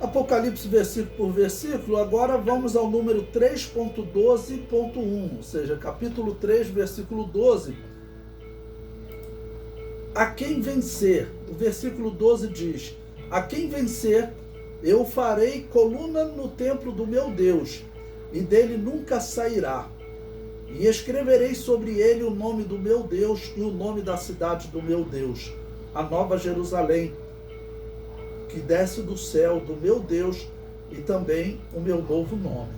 Apocalipse versículo por versículo, agora vamos ao número 3.12.1, ou seja, capítulo 3, versículo 12. A quem vencer, o versículo 12 diz: a quem vencer, eu farei coluna no templo do meu Deus, e dele nunca sairá. E escreverei sobre ele o nome do meu Deus e o nome da cidade do meu Deus, a nova Jerusalém, que desce do céu do meu Deus, e também o meu novo nome.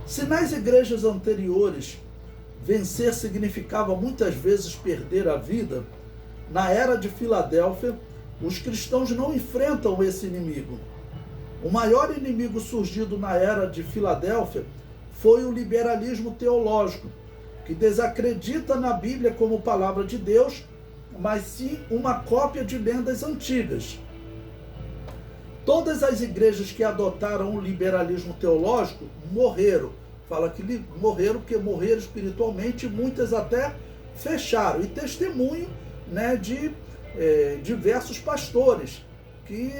Se nas igrejas anteriores vencer significava muitas vezes perder a vida, na era de Filadélfia, os cristãos não enfrentam esse inimigo. O maior inimigo surgido na era de Filadélfia foi o liberalismo teológico, que desacredita na Bíblia como palavra de Deus, mas sim uma cópia de lendas antigas. Todas as igrejas que adotaram o liberalismo teológico morreram. Fala que morreram porque morreram espiritualmente, e muitas até fecharam. E testemunho, né, de diversos pastores que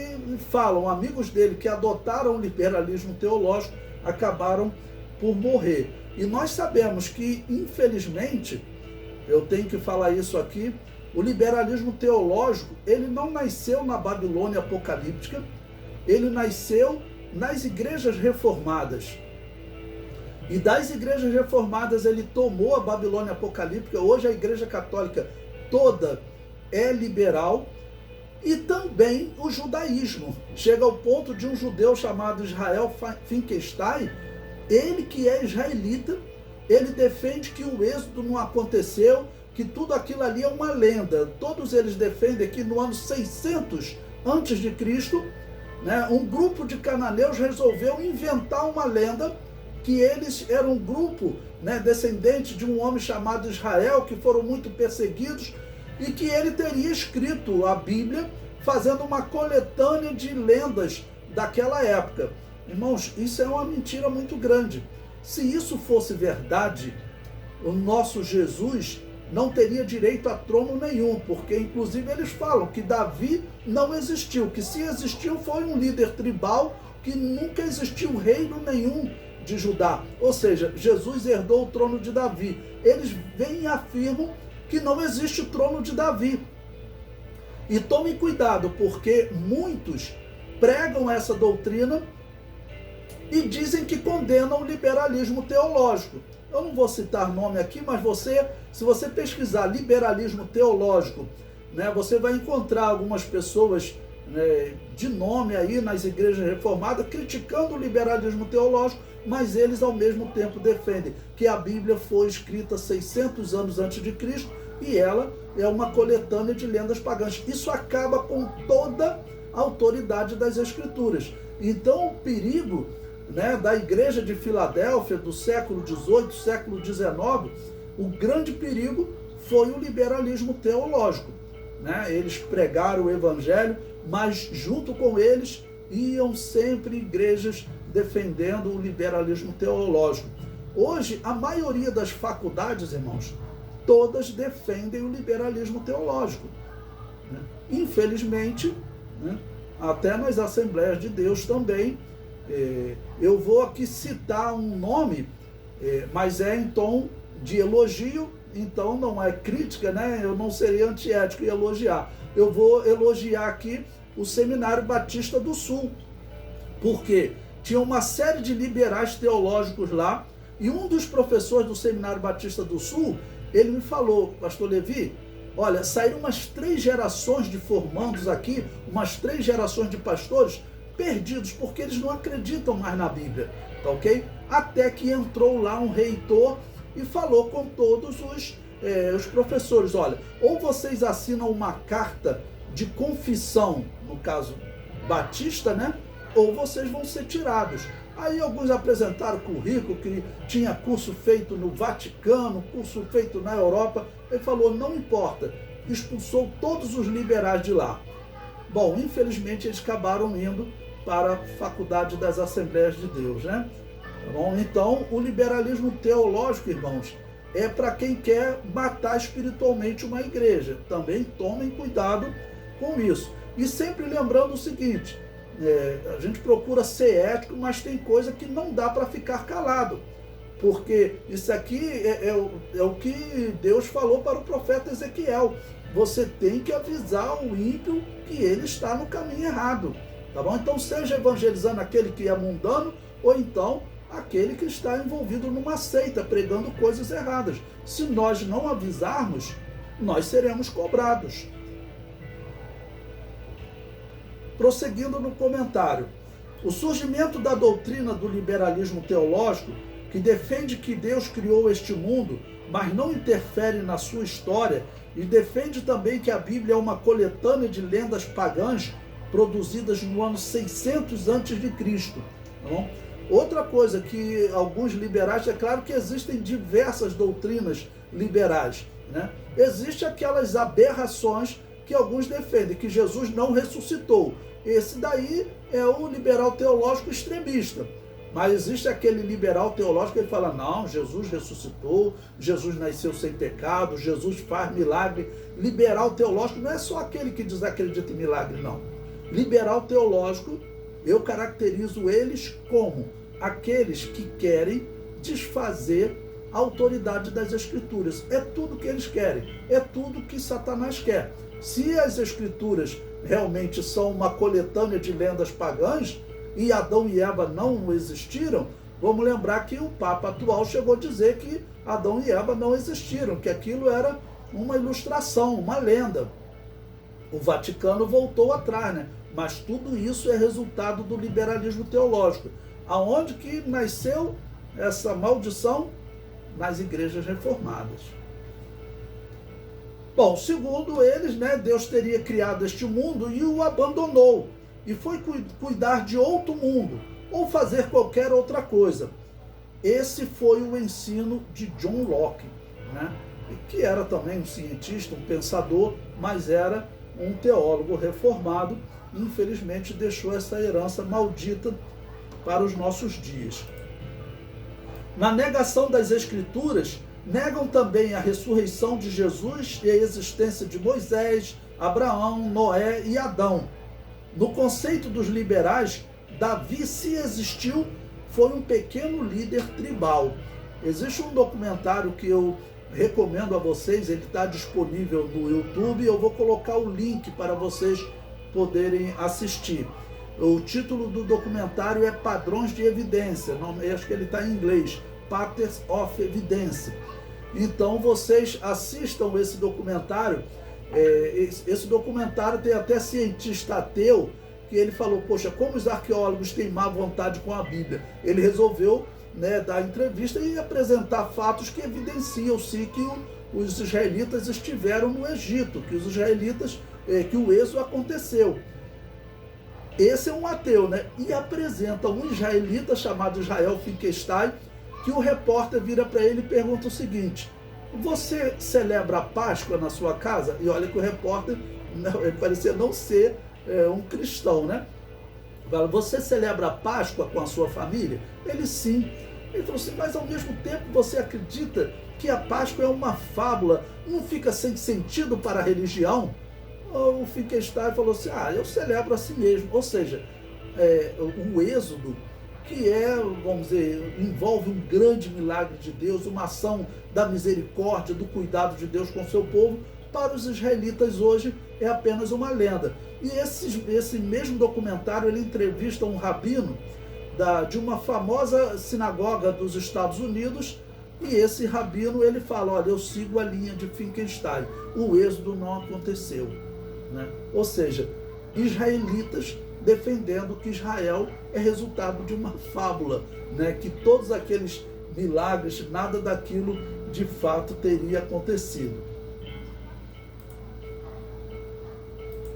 falam, amigos dele que adotaram o liberalismo teológico, acabaram por morrer. E nós sabemos que, infelizmente, eu tenho que falar isso aqui, o liberalismo teológico, ele não nasceu na Babilônia apocalíptica, ele nasceu nas igrejas reformadas. E das igrejas reformadas ele tomou a Babilônia apocalíptica. Hoje a igreja católica toda é liberal, e também o judaísmo. Chega ao ponto de um judeu chamado Israel Finkelstein, ele que é israelita, ele defende que o êxodo não aconteceu, que tudo aquilo ali é uma lenda. Todos eles defendem que no ano 600 antes de Cristo, né, um grupo de cananeus resolveu inventar uma lenda que eles eram um grupo, né, descendente de um homem chamado Israel, que foram muito perseguidos, e que ele teria escrito a Bíblia, fazendo uma coletânea de lendas daquela época. Irmãos, isso é uma mentira muito grande. Se isso fosse verdade, o nosso Jesus não teria direito a trono nenhum, porque inclusive eles falam que Davi não existiu, que se existiu foi um líder tribal, que nunca existiu reino nenhum de Judá. Ou seja, Jesus herdou o trono de Davi. Eles vêm e afirmam que não existe o trono de Davi. E tomem cuidado, porque muitos pregam essa doutrina e dizem que condenam o liberalismo teológico. Eu não vou citar nome aqui, mas se você pesquisar liberalismo teológico, né, você vai encontrar algumas pessoas, né, de nome aí nas igrejas reformadas criticando o liberalismo teológico, mas eles ao mesmo tempo defendem que a Bíblia foi escrita 600 anos antes de Cristo e ela é uma coletânea de lendas pagãs. Isso acaba com toda a autoridade das Escrituras. Então o perigo, né, da igreja de Filadélfia do século XVIII, século XIX, o grande perigo foi o liberalismo teológico, né? Eles pregaram o evangelho, mas junto com eles iam sempre igrejas defendendo o liberalismo teológico. Hoje, a maioria das faculdades, irmãos, todas defendem o liberalismo teológico, né? Infelizmente, né, até nas Assembleias de Deus também. Eu vou aqui citar um nome, mas é em tom de elogio, então não é crítica, né? Eu não seria antiético em elogiar. Eu vou elogiar aqui o Seminário Batista do Sul, porque tinha uma série de liberais teológicos lá, e um dos professores do Seminário Batista do Sul, ele me falou, pastor Levi, olha, saíram umas 3 gerações de formandos aqui, umas 3 gerações de pastores perdidos, porque eles não acreditam mais na Bíblia, tá ok? Até que entrou lá um reitor e falou com todos os professores, olha, ou vocês assinam uma carta de confissão, no caso batista, né? Ou vocês vão ser tirados. Aí alguns apresentaram currículo, que tinha curso feito no Vaticano, curso feito na Europa. Ele falou, não importa, expulsou todos os liberais de lá. Bom, infelizmente eles acabaram indo para a Faculdade das Assembleias de Deus, né? Bom, então, o liberalismo teológico, irmãos, é para quem quer matar espiritualmente uma igreja. Também tomem cuidado com isso. E sempre lembrando o seguinte, A gente procura ser ético, mas tem coisa que não dá para ficar calado. Porque isso aqui é o que Deus falou para o profeta Ezequiel. Você tem que avisar o ímpio que ele está no caminho errado. Tá bom? Então seja evangelizando aquele que é mundano, ou então aquele que está envolvido numa seita, pregando coisas erradas. Se nós não avisarmos, nós seremos cobrados. Prosseguindo no comentário, o surgimento da doutrina do liberalismo teológico, que defende que Deus criou este mundo, mas não interfere na sua história, e defende também que a Bíblia é uma coletânea de lendas pagãs produzidas no ano 600 a.C. Tá bom? Outra coisa que alguns liberais, é claro que existem diversas doutrinas liberais, né? Existem aquelas aberrações que alguns defendem, que Jesus não ressuscitou. Esse daí é o liberal teológico extremista. Mas existe aquele liberal teológico que ele fala, não, Jesus ressuscitou, Jesus nasceu sem pecado, Jesus faz milagre. Liberal teológico não é só aquele que desacredita em milagre, não. Liberal teológico, eu caracterizo eles como aqueles que querem desfazer a autoridade das Escrituras. É tudo que eles querem, é tudo que Satanás quer. Se as Escrituras realmente são uma coletânea de lendas pagãs, e Adão e Eva não existiram, vamos lembrar que o Papa atual chegou a dizer que Adão e Eva não existiram, que aquilo era uma ilustração, uma lenda. O Vaticano voltou atrás, né? Mas tudo isso é resultado do liberalismo teológico. Aonde que nasceu essa maldição? Nas igrejas reformadas. Bom, segundo eles, né, Deus teria criado este mundo e o abandonou, e foi cuidar de outro mundo, ou fazer qualquer outra coisa. Esse foi o ensino de John Locke, né, que era também um cientista, um pensador, mas era um teólogo reformado, e infelizmente deixou essa herança maldita para os nossos dias. Na negação das Escrituras, negam também a ressurreição de Jesus e a existência de Moisés, Abraão, Noé e Adão. No conceito dos liberais, Davi, se existiu, foi um pequeno líder tribal. Existe um documentário que eu recomendo a vocês, ele está disponível no YouTube, eu vou colocar o link para vocês poderem assistir. O título do documentário é Padrões de Evidência, acho que ele está em inglês, Patterns of Evidence. Então vocês assistam esse documentário. Esse documentário tem até cientista ateu que ele falou, poxa, como os arqueólogos têm má vontade com a Bíblia. Ele resolveu, né, dar entrevista e apresentar fatos que evidenciam-se que os israelitas estiveram no Egito, que os israelitas, que o êxodo aconteceu. Esse é um ateu, né? E apresenta um israelita chamado Israel Finkelstein, que o repórter vira para ele e pergunta o seguinte: você celebra a Páscoa na sua casa? E olha que o repórter, ele parecia não ser um cristão, né? Fala, você celebra a Páscoa com a sua família? Ele sim. Ele falou assim, mas ao mesmo tempo você acredita que a Páscoa é uma fábula, não fica sem sentido para a religião? O Finkelstein falou assim, eu celebro assim mesmo. Ou seja, o êxodo, que vamos dizer, envolve um grande milagre de Deus, uma ação da misericórdia, do cuidado de Deus com o seu povo, para os israelitas hoje é apenas uma lenda. E esse mesmo documentário, ele entrevista um rabino de uma famosa sinagoga dos Estados Unidos, e esse rabino, ele fala, olha, eu sigo a linha de Finkelstein, o êxodo não aconteceu, né? Ou seja, israelitas defendendo que Israel é resultado de uma fábula, né? Que todos aqueles milagres, nada daquilo de fato teria acontecido.